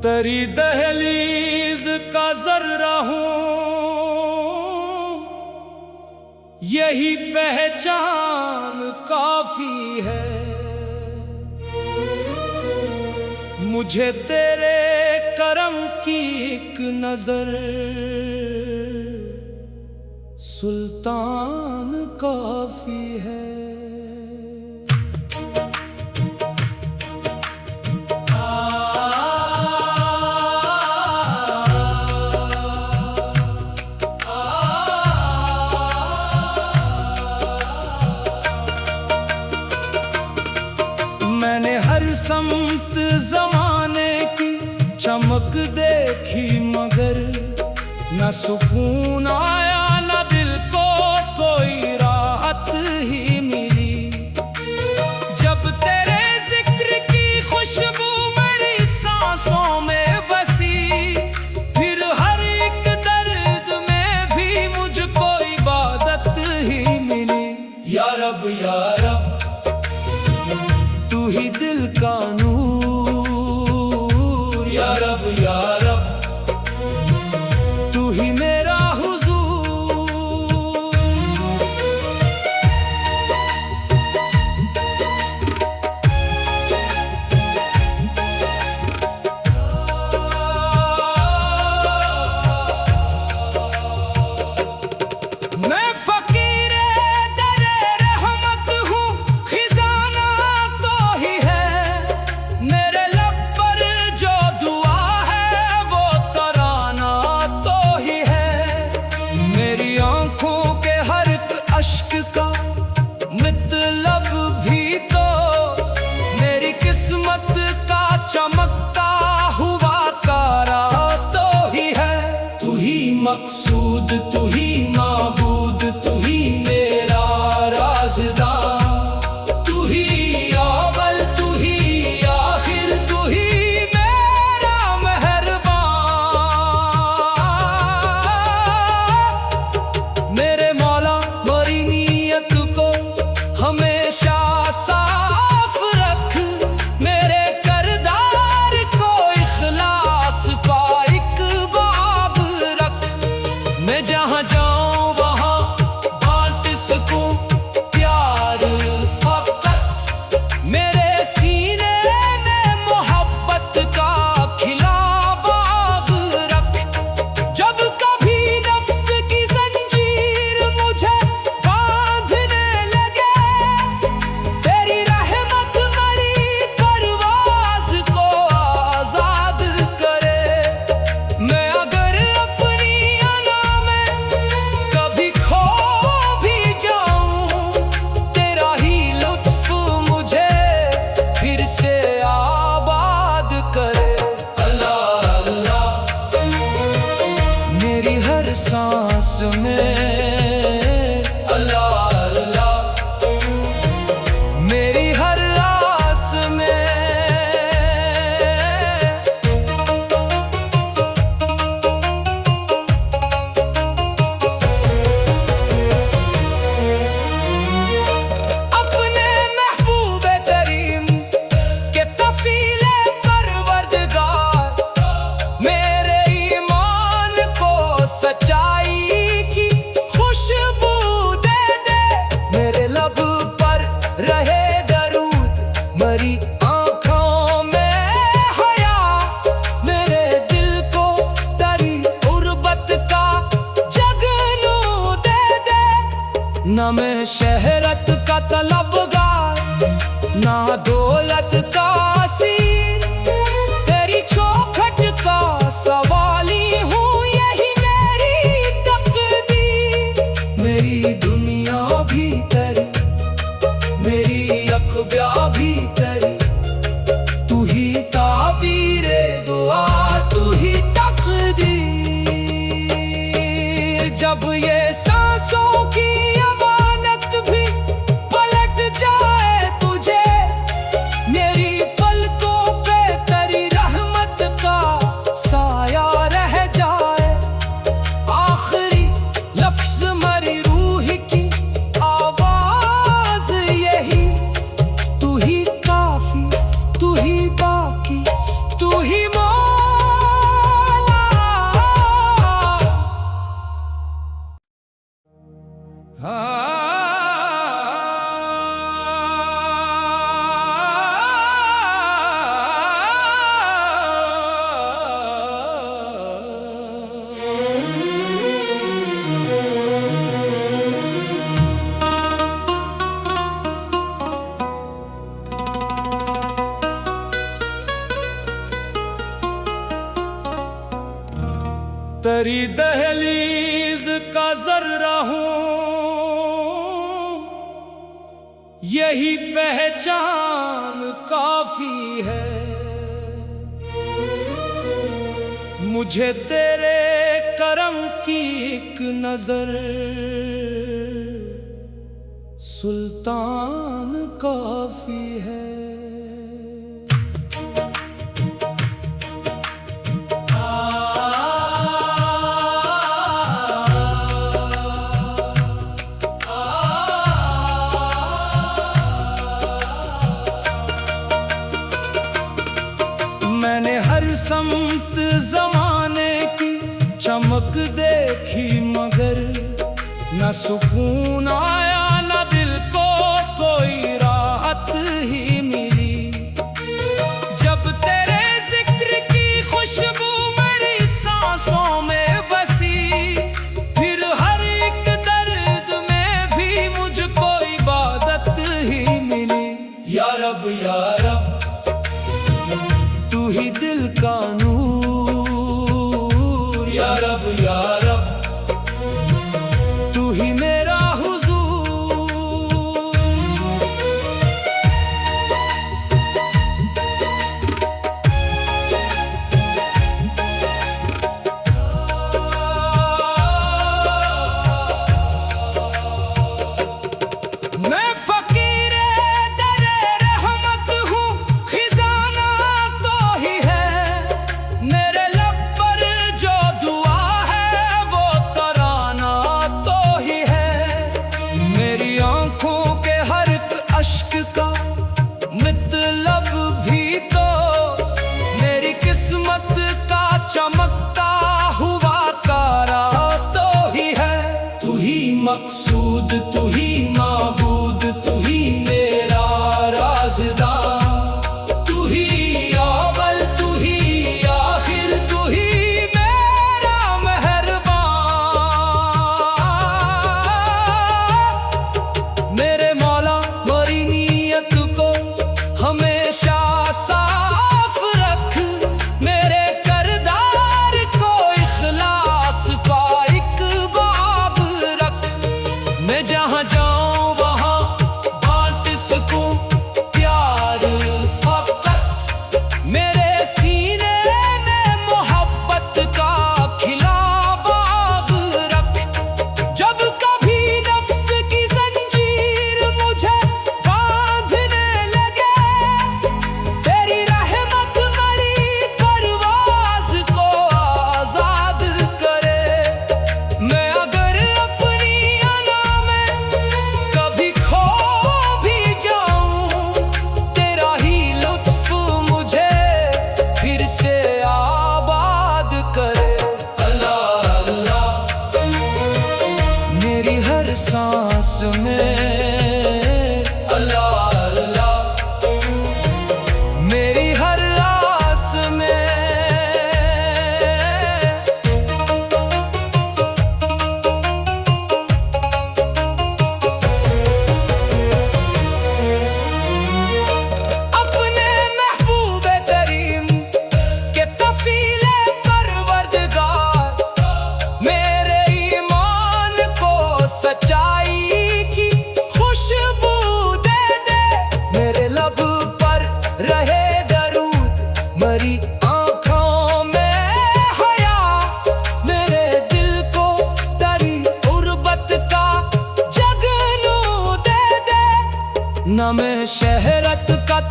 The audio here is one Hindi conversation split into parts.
तेरी दहलीज का जर्रा हूं, यही पहचान काफी है। मुझे तेरे करम की एक नजर सुल्तान काफी है। मैंने हर समत ज़माने की चमक देखी, मगर न सुकून आया, न दिल को कोई राहत ही मिली। जब तेरे जिक्र की खुशबू मेरी सांसों में बसी, फिर हर एक दर्द में भी मुझको इबादत ही मिली। या रब या रब, तू ही दिल का नूर। या रब या रब, तू ही मेरा हुजूर। मैं फकीर दरे रहमत हूँ, खिजाना तो ही है। मेरे लब पर जो दुआ है वो तराना तो ही है। मेरी आंखों के हर एक अश्क का मतलब भी तो मेरी किस्मत का चमकता हुआ तारा तो ही है। तू ही मकसूद, तू ही माबूद, तू ही मेरा राज़दार। तू ही अव्वल, तू ही आखिर, तू ही मेरा मेहरबान। मेरे मौला मेरी नीयत को हमेशा साफ रख, मेरे करदार को इखलास का एक बाब रख। मैं जहाँ जाऊँ वहाँ बांट सकूँ प्यार फकत, मेरे सीने में मोहब्बत का खिला बाग रख। जब कभी नफ्स की जंजीर मुझे बांधने लगे, तेरी रहमत मेरी परवाज़ को आज़ाद करे। मैं अगर अपनी अना में कभी खो भी जाऊं, तेरा ही लुत्फ मुझे फिर से आबाद करे। अल्लाह अल्लाह, मेरी हर सांस में। अल्लाह अल्लाह, मेरी हर आस में। अपने महबूब करीम के तफीले परवरदिगार, मेरे ईमान को सच्चाई की खुशबू दे दे। मेरे लब पर रहे दरूद, मेरी आँखों में हया, मेरे दिल को तेरी गुर्बत का जगनू दे दे। ना मैं शहरत का तलबगार, ना दौलत का असीर, तेरी चौखट का सवाली हूँ, यही मेरी तकदीर। मेरी दुनिया भी तेरी, मेरी अक़ब्या भी तेरी, तू ही ताबीरे दुआ, तू ही तकदीर। जब ये सांसों की अमानत भी पलट जाए तुझे, मेरी पलकों पे तेरी रहमत का साया रह जाए। आखिरी लफ्ज मरी रूह की आवाज यही, तू ही काफी, तू ही बाकी, तू ही मौला। तेरी दहलीज का जर्रा हूँ, यही पहचान काफी है। मुझे तेरे करम की एक नजर सुल्तान काफी है। मैंने हर समत जमाने की चमक देखी, मगर न सुकून आया, न दिल को कोई राहत ही मिली। जब तेरे जिक्र की खुशबू मेरी सांसों में बसी, फिर हर एक दर्द में भी मुझको इबादत ही मिली। या रब या रब, तू ही दिल का नूर। या रब या रब, तू ही मेरा हुजूर। मैं फकीर दरे रहमत हूँ, खिजाना तो ही है। मेरे लब पर जो दुआ है वो तराना तो ही है। मेरी आंखों के हर एक अश्क का मतलब भी तो मेरी किस्मत का चमकता हुआ तारा तो ही है। तू ही मकसूद, तू ही माबूद, तू ही मेरा राज़दार। तू ही अव्वल, तू ही आखिर, तू ही मेरा मेहरबान। मेरे मौला मेरी नीयत को हमेशा साफ रख, मेरे करदार को इखलास का एक बाब रख। मैं जहाँ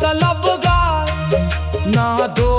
तलबगार, ना दो